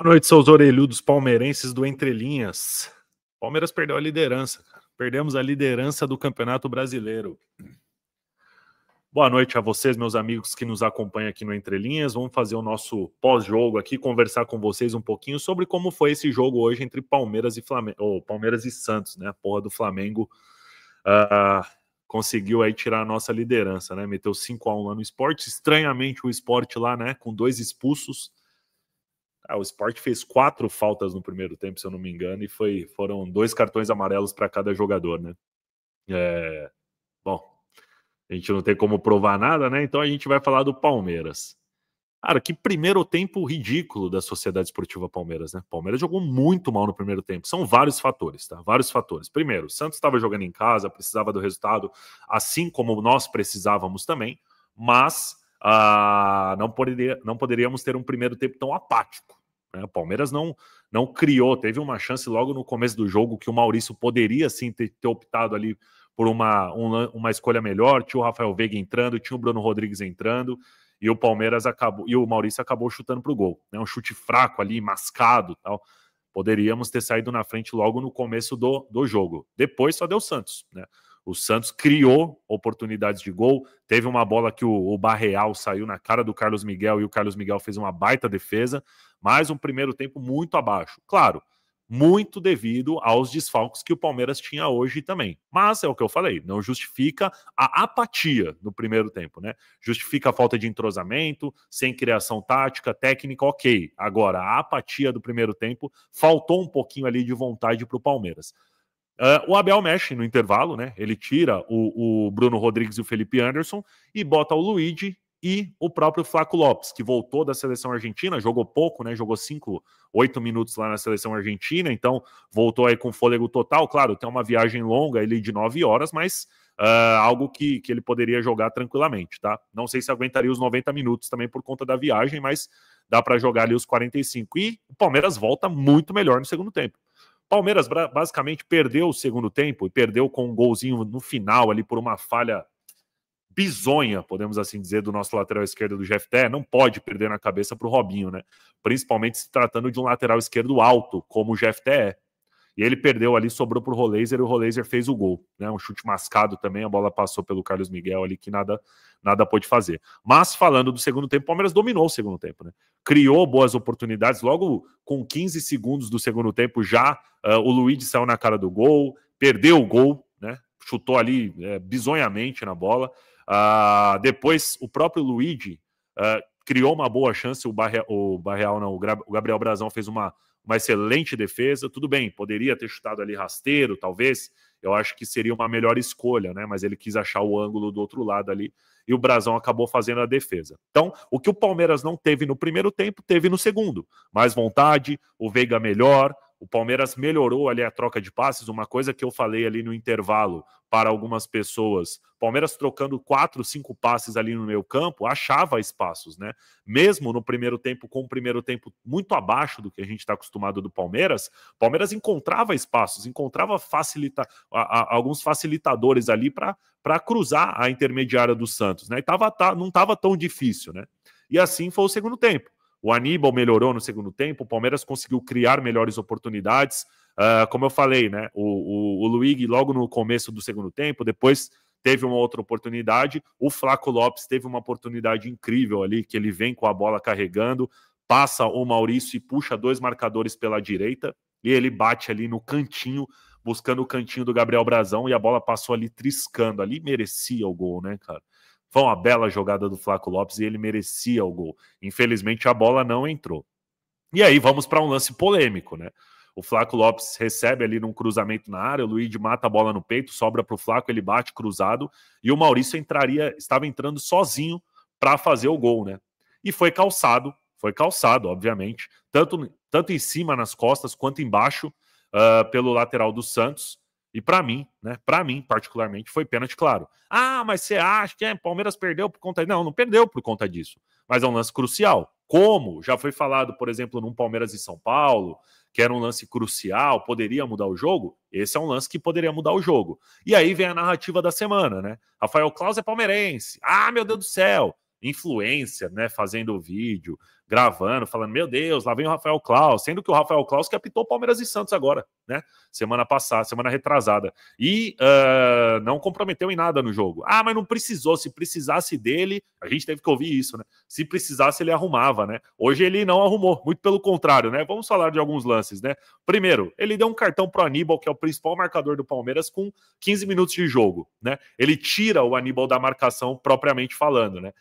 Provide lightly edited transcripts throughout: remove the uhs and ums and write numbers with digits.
Boa noite, seus orelhudos palmeirenses do Entre Linhas. Palmeiras perdeu a liderança, cara. Perdemos a liderança do Campeonato Brasileiro. Boa noite a vocês, meus amigos que nos acompanham aqui no Entre Linhas. Vamos fazer o nosso pós-jogo aqui, conversar com vocês um pouquinho sobre como foi esse jogo hoje entre Palmeiras e Flamengo, ou Palmeiras e Santos, né? A porra do Flamengo conseguiu aí tirar a nossa liderança, né? Meteu 5-1 lá no Sport. Estranhamente o Sport lá, né? Com 2 expulsos. O Sport fez 4 faltas no primeiro tempo, se eu não me engano, e foram 2 cartões amarelos para cada jogador, né? Bom, a gente não tem como provar nada, né? Então a gente vai falar do Palmeiras. Cara, que primeiro tempo ridículo da Sociedade Esportiva Palmeiras, né? Palmeiras jogou muito mal no primeiro tempo. São vários fatores, tá? Vários fatores. Primeiro, o Santos estava jogando em casa, precisava do resultado, assim como nós precisávamos também, mas não poderíamos ter um primeiro tempo tão apático. O Palmeiras não criou, teve uma chance logo no começo do jogo que o Maurício poderia sim ter optado ali por uma escolha melhor. Tinha o Rafael Veiga entrando, tinha o Bruno Rodrigues entrando, e o Palmeiras e o Maurício acabou chutando para o gol, né? Um chute fraco ali, mascado, tal. Poderíamos ter saído na frente logo no começo do jogo. Depois só deu Santos, né? O Santos criou oportunidades de gol. Teve uma bola que o Barreal saiu na cara do Carlos Miguel e o Carlos Miguel fez uma baita defesa, mas um primeiro tempo muito abaixo. Claro, muito devido aos desfalques que o Palmeiras tinha hoje também. Mas é o que eu falei, não justifica a apatia no primeiro tempo, né? Justifica a falta de entrosamento, sem criação tática, técnica, ok. Agora, a apatia do primeiro tempo, faltou um pouquinho ali de vontade para o Palmeiras. O Abel mexe no intervalo, né? Ele tira o Bruno Rodrigues e o Felipe Anderson e bota o Luigi e o próprio Flaco Lopes, que voltou da seleção argentina, jogou pouco, né? Jogou 8 minutos lá na seleção argentina, então voltou aí com fôlego total. Claro, tem uma viagem longa ali de 9 horas, mas algo que ele poderia jogar tranquilamente, tá? Não sei se aguentaria os 90 minutos também por conta da viagem, mas dá para jogar ali os 45. E o Palmeiras volta muito melhor no segundo tempo. Palmeiras basicamente perdeu o segundo tempo e perdeu com um golzinho no final ali por uma falha bizonha, podemos assim dizer, do nosso lateral esquerdo do Jefté. Não pode perder na cabeça para o Robinho, né? Principalmente se tratando de um lateral esquerdo alto, como o Jefté é. E ele perdeu ali, sobrou para o Roleiser e o Roleiser fez o gol, né? Um chute mascado também, a bola passou pelo Carlos Miguel ali que nada pôde fazer. Mas falando do segundo tempo, o Palmeiras dominou o segundo tempo, né? Criou boas oportunidades, logo com 15 segundos do segundo tempo já o Luigi saiu na cara do gol, perdeu o gol, né? Chutou ali bizonhamente na bola. Depois o próprio Luigi criou uma boa chance, o Gabriel Brazão fez uma excelente defesa. Tudo bem, poderia ter chutado ali rasteiro, talvez. Eu acho que seria uma melhor escolha, né? Mas ele quis achar o ângulo do outro lado ali e o Brazão acabou fazendo a defesa. Então, o que o Palmeiras não teve no primeiro tempo, teve no segundo. Mais vontade, o Veiga melhor, o Palmeiras melhorou ali a troca de passes, uma coisa que eu falei ali no intervalo para algumas pessoas. Palmeiras trocando 4, 5 passes ali no meio campo, achava espaços, né? Mesmo no primeiro tempo, com o primeiro tempo muito abaixo do que a gente está acostumado do Palmeiras, Palmeiras encontrava espaços, encontrava alguns facilitadores ali para cruzar a intermediária do Santos, né? E não estava tão difícil, né? E assim foi o segundo tempo. O Aníbal melhorou no segundo tempo, o Palmeiras conseguiu criar melhores oportunidades. Como eu falei, né? O Luigi logo no começo do segundo tempo, depois teve uma outra oportunidade. O Flaco Lopes teve uma oportunidade incrível ali, que ele vem com a bola carregando, passa o Maurício e puxa 2 marcadores pela direita, e ele bate ali no cantinho, buscando o cantinho do Gabriel Brazão, e a bola passou ali triscando. Ali merecia o gol, né, cara? Foi uma bela jogada do Flaco Lopes e ele merecia o gol. Infelizmente, a bola não entrou. E aí vamos para um lance polêmico, né? O Flaco Lopes recebe ali num cruzamento na área, o Luigi mata a bola no peito, sobra para o Flaco, ele bate cruzado, e o Maurício estava entrando sozinho para fazer o gol, né? E foi calçado, obviamente, tanto em cima nas costas quanto embaixo pelo lateral do Santos. E para mim, né? Para mim, particularmente, foi pênalti, claro. Mas você acha que Palmeiras perdeu por conta disso? Não perdeu por conta disso. Mas é um lance crucial. Como já foi falado, por exemplo, num Palmeiras e São Paulo, que era um lance crucial, poderia mudar o jogo, esse é um lance que poderia mudar o jogo. E aí vem a narrativa da semana, né? Rafael Claus é palmeirense. Meu Deus do céu! Influencer, né? Fazendo o vídeo. gravando, falando, meu Deus, lá vem o Rafael Claus, sendo que o Rafael Claus que apitou Palmeiras e Santos agora, né? Semana passada, semana retrasada. E não comprometeu em nada no jogo. Ah, mas não precisou. Se precisasse dele, a gente teve que ouvir isso, né? Se precisasse, ele arrumava, né? Hoje ele não arrumou, muito pelo contrário, né? Vamos falar de alguns lances, né? Primeiro, ele deu um cartão pro Aníbal, que é o principal marcador do Palmeiras, com 15 minutos de jogo, né? Ele tira o Aníbal da marcação propriamente falando, né?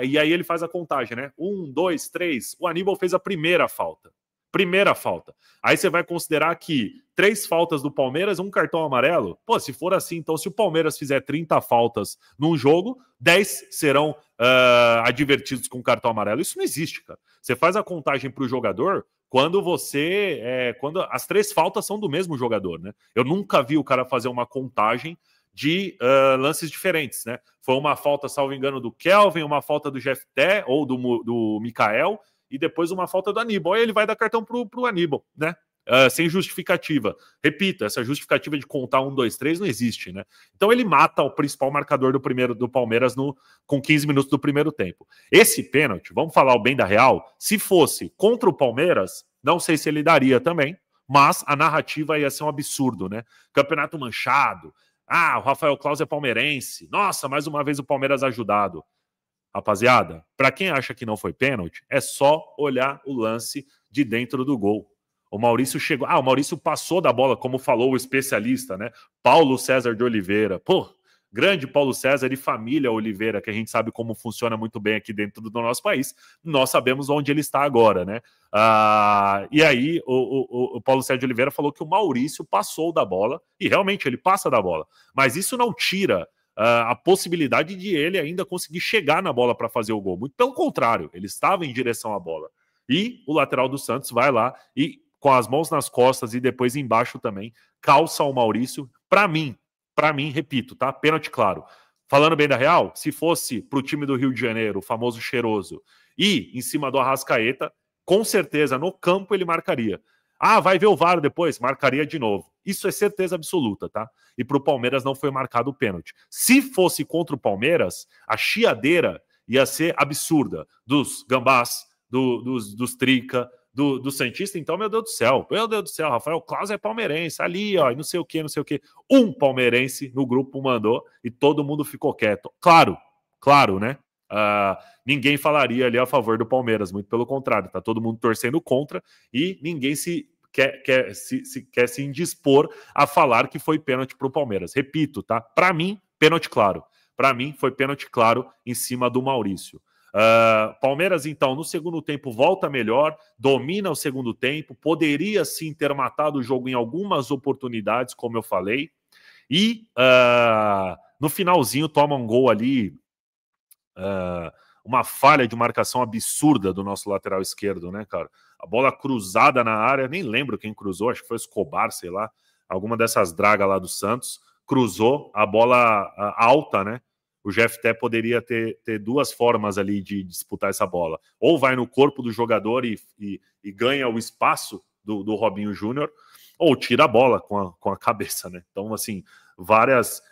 E aí ele faz a contagem, né? 1, 2, 3. O Aníbal fez a primeira falta. Primeira falta. Aí você vai considerar que 3 faltas do Palmeiras, um cartão amarelo? Pô, se for assim, então se o Palmeiras fizer 30 faltas num jogo, 10 serão advertidos com cartão amarelo. Isso não existe, cara. Você faz a contagem para o jogador quando quando as 3 faltas são do mesmo jogador, né? Eu nunca vi o cara fazer uma contagem de lances diferentes, né? Foi uma falta, salvo engano, do Kelvin, uma falta do Jefté ou do Mikael, e depois uma falta do Aníbal. Aí ele vai dar cartão pro Aníbal, né? Sem justificativa. Repito, essa justificativa de contar 1, 2, 3 não existe, né? Então ele mata o principal marcador do Palmeiras com 15 minutos do primeiro tempo. Esse pênalti, vamos falar o bem da real, se fosse contra o Palmeiras, não sei se ele daria também, mas a narrativa ia ser um absurdo, né? Campeonato manchado. Ah, o Rafael Claus é palmeirense. Nossa, mais uma vez o Palmeiras ajudado. Rapaziada, para quem acha que não foi pênalti, é só olhar o lance de dentro do gol. O Maurício chegou... o Maurício passou da bola, como falou o especialista, né? Paulo César de Oliveira. Pô, grande Paulo César e família Oliveira, que a gente sabe como funciona muito bem aqui dentro do nosso país. Nós sabemos onde ele está agora, né? E aí o Paulo César de Oliveira falou que o Maurício passou da bola, e realmente ele passa da bola. Mas isso não tira a possibilidade de ele ainda conseguir chegar na bola para fazer o gol. Muito pelo contrário, ele estava em direção à bola. E o lateral do Santos vai lá e, com as mãos nas costas e depois embaixo também, calça o Maurício. Para mim, repito, tá? Pênalti claro. Falando bem da real, se fosse pro time do Rio de Janeiro, o famoso cheiroso, e em cima do Arrascaeta, com certeza no campo ele marcaria. Ah, vai ver o VAR depois, marcaria de novo. Isso é certeza absoluta, tá? E pro Palmeiras não foi marcado o pênalti. Se fosse contra o Palmeiras, a chiadeira ia ser absurda. Dos gambás, dos trica, do Santista, então, meu Deus do céu, Rafael Claus é palmeirense, ali, ó, e não sei o que. Um palmeirense no grupo mandou e todo mundo ficou quieto. Claro, né? Ninguém falaria ali a favor do Palmeiras, muito pelo contrário, tá todo mundo torcendo contra e ninguém quer se indispor a falar que foi pênalti pro Palmeiras. Repito, tá? Para mim, pênalti claro. Para mim, foi pênalti claro em cima do Maurício. Palmeiras, então, no segundo tempo volta melhor, domina o segundo tempo, poderia sim ter matado o jogo em algumas oportunidades, como eu falei, e no finalzinho toma um gol ali, uma falha de marcação absurda do nosso lateral esquerdo, né, cara? A bola cruzada na área, nem lembro quem cruzou, acho que foi Escobar, sei lá, alguma dessas dragas lá do Santos, cruzou a bola alta, né? O Jefté poderia ter 2 formas ali de disputar essa bola. Ou vai no corpo do jogador e ganha o espaço do Robinho Júnior, ou tira a bola com a cabeça, né? Então, assim,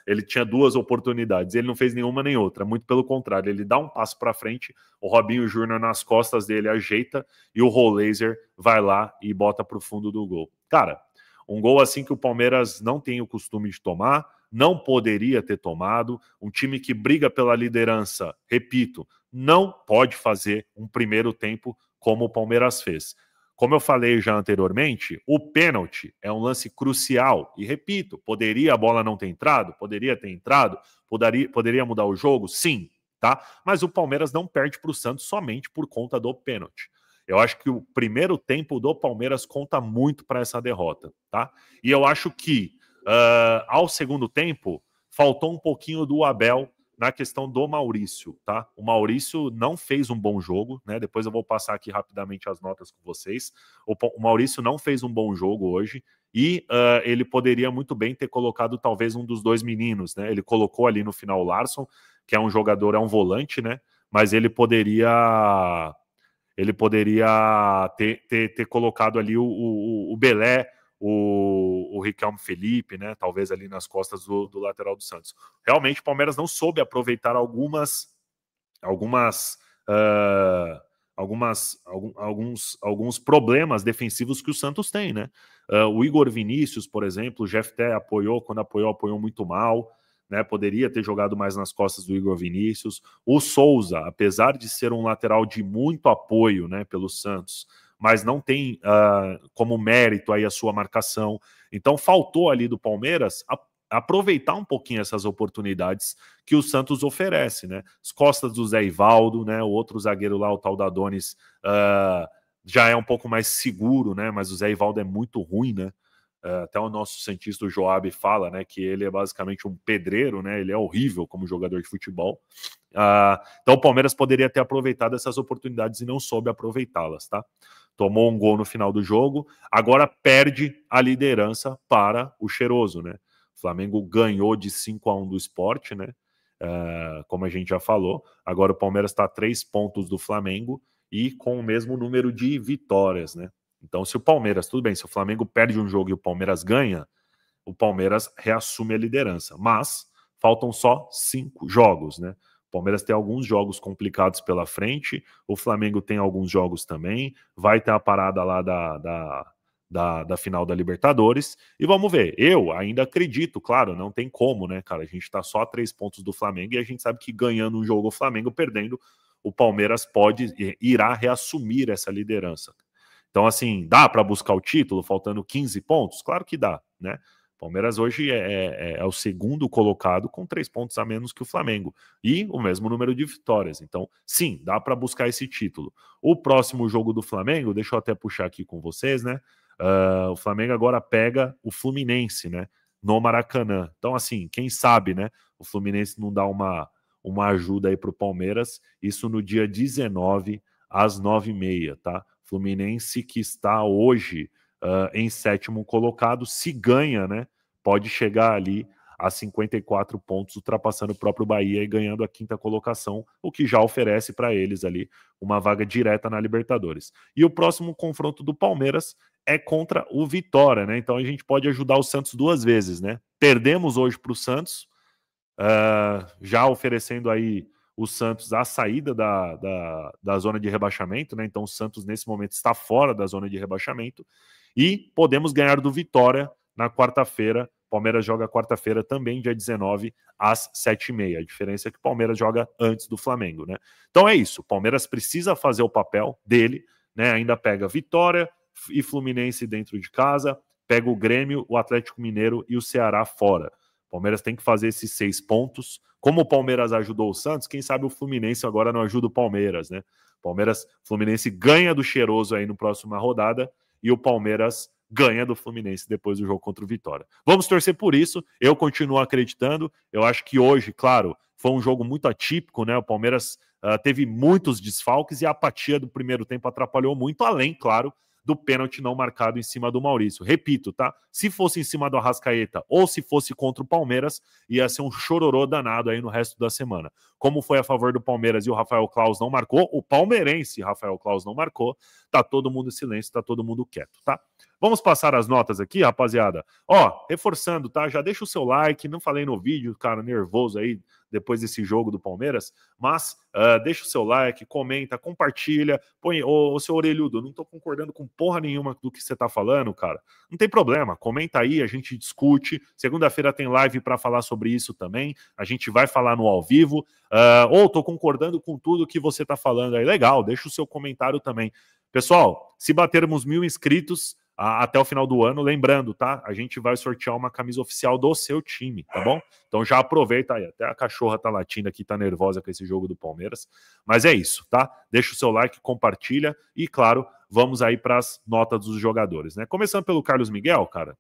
ele tinha 2 oportunidades, ele não fez nenhuma nem outra, muito pelo contrário, ele dá um passo para frente, o Robinho Júnior nas costas dele ajeita e o Rollaser vai lá e bota para o fundo do gol. Cara, um gol assim que o Palmeiras não tem o costume de tomar, não poderia ter tomado, um time que briga pela liderança, repito, não pode fazer um primeiro tempo como o Palmeiras fez. Como eu falei já anteriormente, o pênalti é um lance crucial. E repito, poderia a bola não ter entrado? Poderia ter entrado? Poderia mudar o jogo? Sim, tá? Mas o Palmeiras não perde para o Santos somente por conta do pênalti. Eu acho que o primeiro tempo do Palmeiras conta muito para essa derrota, tá? E eu acho que ao segundo tempo faltou um pouquinho do Abel na questão do Maurício, tá? O Maurício não fez um bom jogo, né? Depois eu vou passar aqui rapidamente as notas com vocês. O Maurício não fez um bom jogo hoje e ele poderia muito bem ter colocado talvez um dos 2 meninos, né? Ele colocou ali no final o Larson, que é um jogador, é um volante, né? Mas ele poderia ter colocado ali o Belé, o Riquelme Felipe, né? Talvez ali nas costas do lateral do Santos. Realmente o Palmeiras não soube aproveitar algumas alguns problemas defensivos que o Santos tem, né? O Igor Vinícius, por exemplo, o Jefté apoiou, quando apoiou muito mal, né? Poderia ter jogado mais nas costas do Igor Vinícius. O Souza, apesar de ser um lateral de muito apoio, né, pelo Santos, mas não tem como mérito aí a sua marcação. Então faltou ali do Palmeiras aproveitar um pouquinho essas oportunidades que o Santos oferece, né? As costas do Zé Ivaldo, né? O outro zagueiro lá, o tal da Adonis, já é um pouco mais seguro, né? Mas o Zé Ivaldo é muito ruim, né? Até o nosso cientista, o Joab, fala, né, que ele é basicamente um pedreiro, né? Ele é horrível como jogador de futebol. Então o Palmeiras poderia ter aproveitado essas oportunidades e não soube aproveitá-las, tá? Tomou um gol no final do jogo, agora perde a liderança para o Cheiroso, né? O Flamengo ganhou de 5-1 do Sport, né? Como a gente já falou. Agora o Palmeiras está a 3 pontos do Flamengo e com o mesmo número de vitórias, né? Então, se o Palmeiras, tudo bem, se o Flamengo perde um jogo e o Palmeiras ganha, o Palmeiras reassume a liderança. Mas faltam só 5 jogos, né? O Palmeiras tem alguns jogos complicados pela frente, o Flamengo tem alguns jogos também, vai ter a parada lá da final da Libertadores, e vamos ver. Eu ainda acredito, claro, não tem como, né, cara? A gente tá só a 3 pontos do Flamengo e a gente sabe que ganhando um jogo o Flamengo, perdendo, o Palmeiras irá reassumir essa liderança. Então, assim, dá para buscar o título faltando 15 pontos? Claro que dá, né? O Palmeiras hoje é o segundo colocado com 3 pontos a menos que o Flamengo e o mesmo número de vitórias. Então, sim, dá para buscar esse título. O próximo jogo do Flamengo, deixa eu até puxar aqui com vocês, né? O Flamengo agora pega o Fluminense, né? No Maracanã. Então, assim, quem sabe, né? O Fluminense não dá uma ajuda aí para o Palmeiras. Isso no dia 19, às 9h30, tá? Fluminense que está hoje em 7º colocado, se ganha, né? Pode chegar ali a 54 pontos, ultrapassando o próprio Bahia e ganhando a 5ª colocação, o que já oferece para eles ali uma vaga direta na Libertadores. E o próximo confronto do Palmeiras é contra o Vitória, né? Então a gente pode ajudar o Santos 2 vezes, né? Perdemos hoje para o Santos, já oferecendo aí o Santos a saída da zona de rebaixamento, né? Então o Santos nesse momento está fora da zona de rebaixamento e podemos ganhar do Vitória na quarta-feira. Palmeiras joga quarta-feira também, dia 19, às 7h30. A diferença é que o Palmeiras joga antes do Flamengo, né? Então é isso, o Palmeiras precisa fazer o papel dele, né? Ainda pega Vitória e Fluminense dentro de casa, pega o Grêmio, o Atlético Mineiro e o Ceará fora. O Palmeiras tem que fazer esses 6 pontos. Como o Palmeiras ajudou o Santos, quem sabe o Fluminense agora não ajuda o Palmeiras, né? Fluminense ganha do Cheiroso aí no próxima rodada e o Palmeiras ganha do Fluminense depois do jogo contra o Vitória. Vamos torcer por isso, eu continuo acreditando. Eu acho que hoje, claro, foi um jogo muito atípico, né? O Palmeiras teve muitos desfalques e a apatia do primeiro tempo atrapalhou muito, além, claro, do pênalti não marcado em cima do Maurício. Repito, tá? Se fosse em cima do Arrascaeta ou se fosse contra o Palmeiras, ia ser um chororô danado aí no resto da semana. Como foi a favor do Palmeiras e o Rafael Claus não marcou, o palmeirense Rafael Claus não marcou, tá todo mundo em silêncio, tá todo mundo quieto, tá? Vamos passar as notas aqui, rapaziada. Ó, reforçando, tá? Já deixa o seu like, não falei no vídeo, cara, nervoso aí depois desse jogo do Palmeiras, mas deixa o seu like, comenta, compartilha, põe, ô seu orelhudo, eu não tô concordando com porra nenhuma do que você tá falando, cara. Não tem problema, comenta aí, a gente discute. Segunda-feira tem live para falar sobre isso também, a gente vai falar no ao vivo, ou tô concordando com tudo que você tá falando aí, legal, deixa o seu comentário também. Pessoal, se batermos 1000 inscritos até o final do ano, lembrando, tá? A gente vai sortear uma camisa oficial do seu time, tá bom? Então já aproveita aí, até a cachorra tá latindo aqui, tá nervosa com esse jogo do Palmeiras, mas é isso, tá? Deixa o seu like, compartilha e, claro, vamos aí para as notas dos jogadores, né? Começando pelo Carlos Miguel, cara,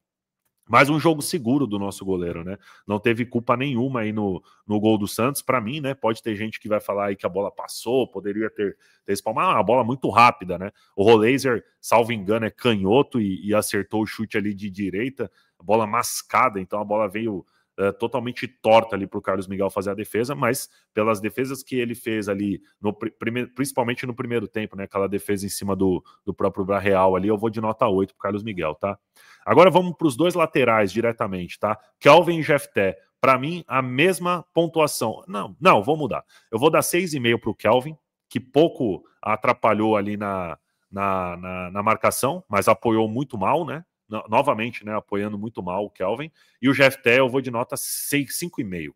mais um jogo seguro do nosso goleiro, né? Não teve culpa nenhuma aí no gol do Santos. Para mim, né? Pode ter gente que vai falar aí que a bola passou, poderia ter espalmado. Uma bola muito rápida, né? O Roleiser, salvo engano, é canhoto e acertou o chute ali de direita. A bola mascada, então a bola veio totalmente torta ali para o Carlos Miguel fazer a defesa, mas pelas defesas que ele fez ali, principalmente no primeiro tempo, né? Aquela defesa em cima do próprio Barreal ali, eu vou de nota 8 para o Carlos Miguel, tá? Agora vamos para os dois laterais diretamente, tá? Kelvin e Jefté. Para mim, a mesma pontuação. Não, vou mudar. Eu vou dar 6,5 para o Kelvin, que pouco atrapalhou ali na marcação, mas apoiou muito mal, né? Novamente, né? Apoiando muito mal o Kelvin. E o Jefté eu vou de nota 5,5.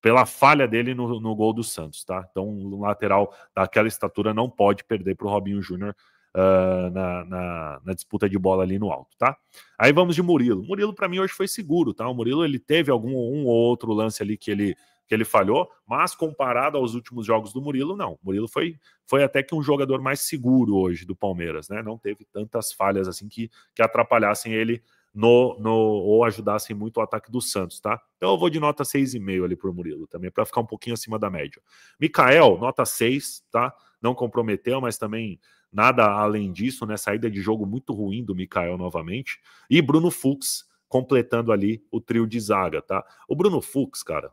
Pela falha dele no gol do Santos, tá? Então, um lateral daquela estatura não pode perder para o Robinho Júnior na disputa de bola ali no alto, tá? Aí vamos de Murilo. Murilo, para mim, hoje foi seguro, tá? O Murilo, ele teve um ou outro lance ali que ele falhou, mas comparado aos últimos jogos do Murilo, não. O Murilo foi até que um jogador mais seguro hoje do Palmeiras, né? Não teve tantas falhas assim que atrapalhassem ele ou ajudassem muito o ataque do Santos, tá? Então eu vou de nota 6,5 ali pro Murilo também, para ficar um pouquinho acima da média. Mikael, nota 6, tá? Não comprometeu, mas também nada além disso, né? Saída de jogo muito ruim do Mikael novamente. E Bruno Fux completando ali o trio de zaga, tá? O Bruno Fux, cara,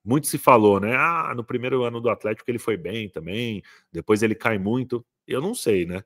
muito se falou, né? Ah, no primeiro ano do Atlético ele foi bem também, depois ele cai muito. Eu não sei, né?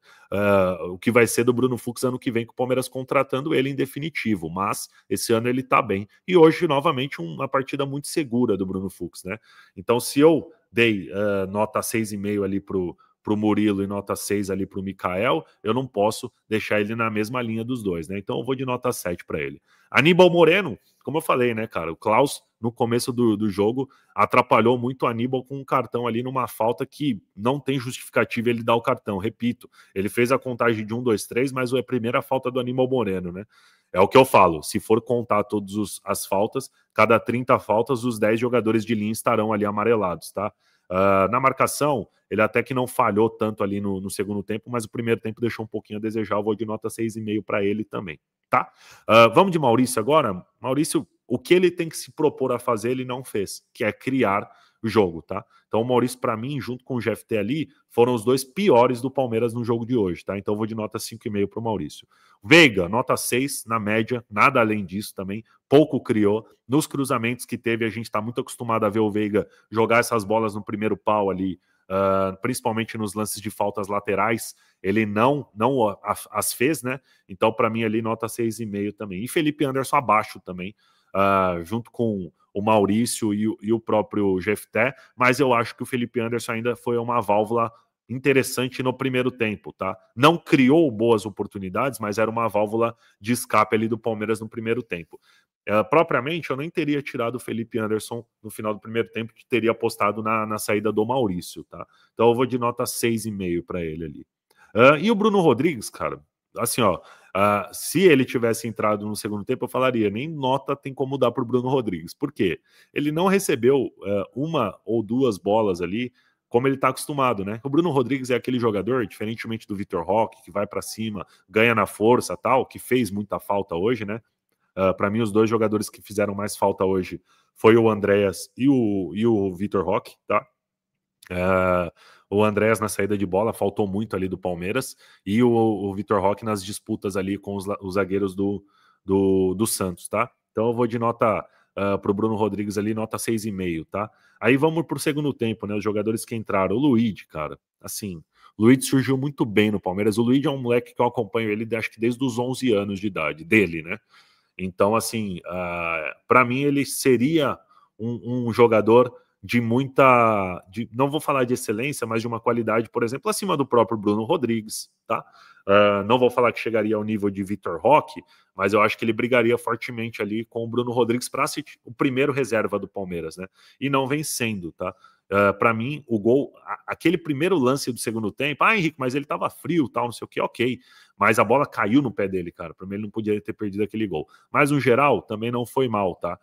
O que vai ser do Bruno Fux ano que vem, com o Palmeiras contratando ele em definitivo, mas esse ano ele tá bem. E hoje, novamente, uma partida muito segura do Bruno Fux, né? Então, se eu dei nota 6,5 ali pro Murilo e nota 6 ali pro Mikael, eu não posso deixar ele na mesma linha dos dois, né? Então eu vou de nota 7 para ele. Aníbal Moreno, como eu falei, né, cara? O Klaus, no começo do jogo, atrapalhou muito o Aníbal com um cartão ali numa falta que não tem justificativa ele dar o cartão. Repito, ele fez a contagem de 1, 2, 3, mas é a primeira falta do Aníbal Moreno, né? É o que eu falo, se for contar todas as faltas, cada 30 faltas, os 10 jogadores de linha estarão ali amarelados, tá? Na marcação, ele até que não falhou tanto ali no segundo tempo, mas o primeiro tempo deixou um pouquinho a desejar. Eu vou de nota 6,5 para ele também, tá? Vamos de Maurício agora? Maurício, o que ele tem que se propor a fazer, ele não fez, que é criar o jogo, tá? Então o Maurício, para mim, junto com o GFT ali, foram os dois piores do Palmeiras no jogo de hoje, tá? Então eu vou de nota 5,5 para o Maurício. Veiga, nota 6 na média, nada além disso também, pouco criou. Nos cruzamentos que teve, a gente está muito acostumado a ver o Veiga jogar essas bolas no primeiro pau ali, principalmente nos lances de faltas laterais, ele não as fez, né? Então, para mim, ali, nota 6,5 também. E Felipe Anderson abaixo também, junto com o Maurício e o próprio Jefté, mas eu acho que o Felipe Anderson ainda foi uma válvula interessante no primeiro tempo, tá? Não criou boas oportunidades, mas era uma válvula de escape ali do Palmeiras no primeiro tempo. Propriamente, eu nem teria tirado o Felipe Anderson no final do primeiro tempo, que teria apostado na saída do Maurício, tá? Então eu vou de nota 6,5 para ele ali. E o Bruno Rodrigues, cara, assim, ó, se ele tivesse entrado no segundo tempo, eu falaria, nem nota tem como dar para o Bruno Rodrigues. Por quê? Ele não recebeu uma ou duas bolas ali, como ele está acostumado, né? O Bruno Rodrigues é aquele jogador, diferentemente do Vitor Roque, que vai para cima, ganha na força, tal, que fez muita falta hoje, né? Para mim, os dois jogadores que fizeram mais falta hoje foi o Andréas e o Vitor Roque, tá? O Andréas na saída de bola faltou muito ali do Palmeiras, e o Vitor Roque nas disputas ali com os zagueiros do Santos, tá? Então eu vou de nota pro Bruno Rodrigues ali, nota 6,5, tá? Aí vamos pro segundo tempo, né? Os jogadores que entraram. O Luíde, cara, assim, o Luíde surgiu muito bem no Palmeiras. O Luíde é um moleque que eu acompanho ele, acho que desde os 11 anos de idade dele, né? Então, assim, para mim ele seria um jogador de muita, não vou falar de excelência, mas de uma qualidade, por exemplo, acima do próprio Bruno Rodrigues, tá? Não vou falar que chegaria ao nível de Vitor Roque, mas eu acho que ele brigaria fortemente ali com o Bruno Rodrigues para ser o primeiro reserva do Palmeiras, né? E não vem sendo, tá? Para mim, o gol, aquele primeiro lance do segundo tempo, Henrique, mas ele tava frio, tal, não sei o que, ok, mas a bola caiu no pé dele, cara. Para mim, ele não podia ter perdido aquele gol. Mas no geral, também não foi mal, tá?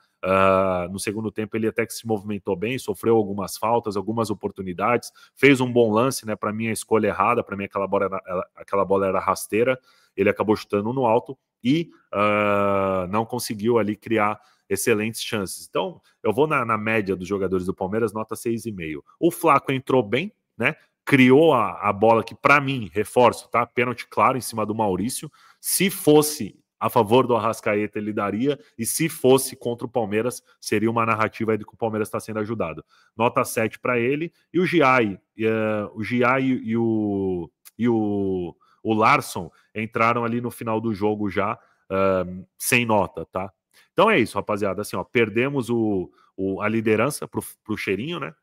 No segundo tempo, ele até que se movimentou bem, sofreu algumas faltas, algumas oportunidades, fez um bom lance, né? Para mim, a escolha errada, para mim, aquela bola era rasteira, ele acabou chutando no alto e não conseguiu ali criar excelentes chances. Então, eu vou na média dos jogadores do Palmeiras, nota 6,5. O Flaco entrou bem, né? Criou a bola que, para mim, reforço, tá? Pênalti claro em cima do Maurício. Se fosse a favor do Arrascaeta, ele daria, e se fosse contra o Palmeiras, seria uma narrativa aí de que o Palmeiras está sendo ajudado. Nota 7 para ele, e o Giai, e o Larson entraram ali no final do jogo já, sem nota, tá? Então é isso, rapaziada. Assim, ó, perdemos a liderança pro Cheirinho, né?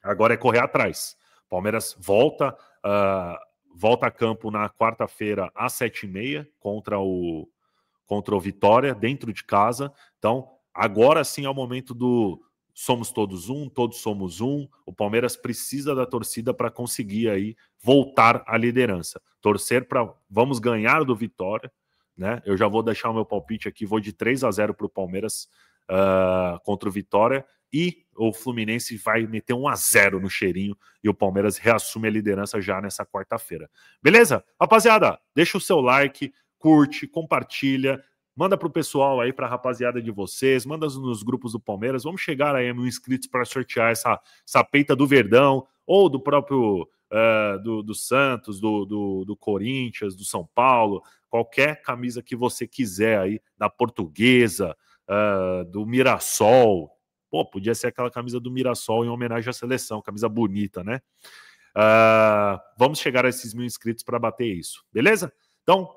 Agora é correr atrás. Palmeiras volta a campo na quarta-feira às 7h30 contra o Vitória, dentro de casa. Então, agora sim é o momento do somos todos somos um. O Palmeiras precisa da torcida para conseguir aí voltar à liderança. Torcer para vamos ganhar do Vitória, né? Eu já vou deixar o meu palpite aqui, vou de 3-0 para o Palmeiras contra o Vitória, e o Fluminense vai meter 1-0 no cheirinho e o Palmeiras reassume a liderança já nessa quarta-feira. Beleza? Rapaziada, deixa o seu like, curte, compartilha, manda pro pessoal aí, pra rapaziada de vocês, manda nos grupos do Palmeiras, vamos chegar aí a 1.000 inscritos para sortear essa peita do Verdão, ou do próprio do Santos, do Corinthians, do São Paulo, qualquer camisa que você quiser aí, da Portuguesa, do Mirassol. Pô, podia ser aquela camisa do Mirassol em homenagem à seleção, camisa bonita, né? Vamos chegar a esses 1.000 inscritos para bater isso, beleza? Então,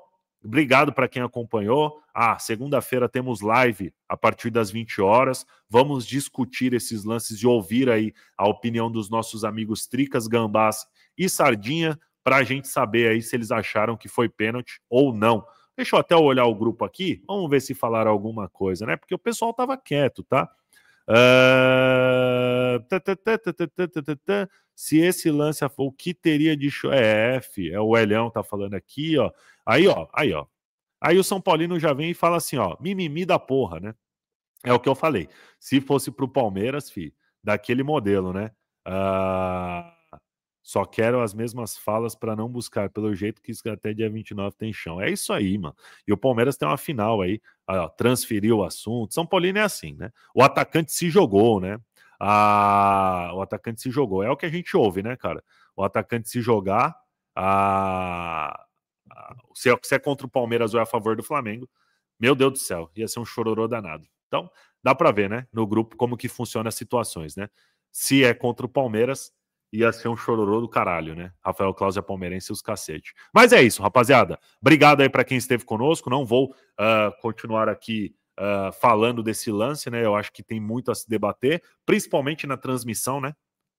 obrigado para quem acompanhou. Segunda-feira temos live a partir das 20 horas. Vamos discutir esses lances e ouvir aí a opinião dos nossos amigos Tricas, Gambás e Sardinha, para a gente saber aí se eles acharam que foi pênalti ou não. Deixa eu até olhar o grupo aqui, vamos ver se falaram alguma coisa, né? Porque o pessoal estava quieto, tá? Se esse lance o que teria de o Elhão tá falando aqui, ó. Aí o São Paulino já vem e fala assim, ó, mimimi da porra, né? É o que eu falei. Se fosse pro Palmeiras, daquele modelo, né? Só quero as mesmas falas para não buscar, pelo jeito que até dia 29 tem chão. É isso aí, mano. E o Palmeiras tem uma final aí, transferiu o assunto. São Paulino é assim, né? O atacante se jogou, né? O atacante se jogou. É o que a gente ouve, né, cara? O atacante se jogar, se é contra o Palmeiras ou é a favor do Flamengo, meu Deus do céu, ia ser um chororô danado. Então, dá para ver, né, no grupo, como que funciona as situações, né? Se é contra o Palmeiras, ia ser um chororô do caralho, né? Rafael Claus é palmeirense e os cacete. Mas é isso, rapaziada. Obrigado aí para quem esteve conosco. Não vou continuar aqui falando desse lance, né? Eu acho que tem muito a se debater, principalmente na transmissão, né?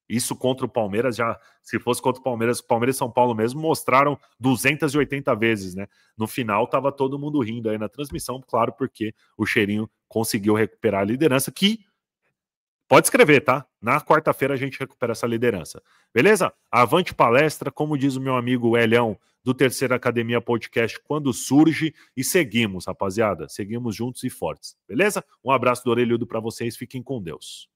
Isso contra o Palmeiras, se fosse contra o Palmeiras e São Paulo mesmo, mostraram 280 vezes, né? No final, tava todo mundo rindo aí na transmissão, claro, porque o Cheirinho conseguiu recuperar a liderança, que pode escrever, tá? Na quarta-feira a gente recupera essa liderança. Beleza? Avante palestra, como diz o meu amigo Elhão, do Terceira Academia Podcast, quando surge, e seguimos, rapaziada. Seguimos juntos e fortes. Beleza? Um abraço do orelhudo para vocês, fiquem com Deus.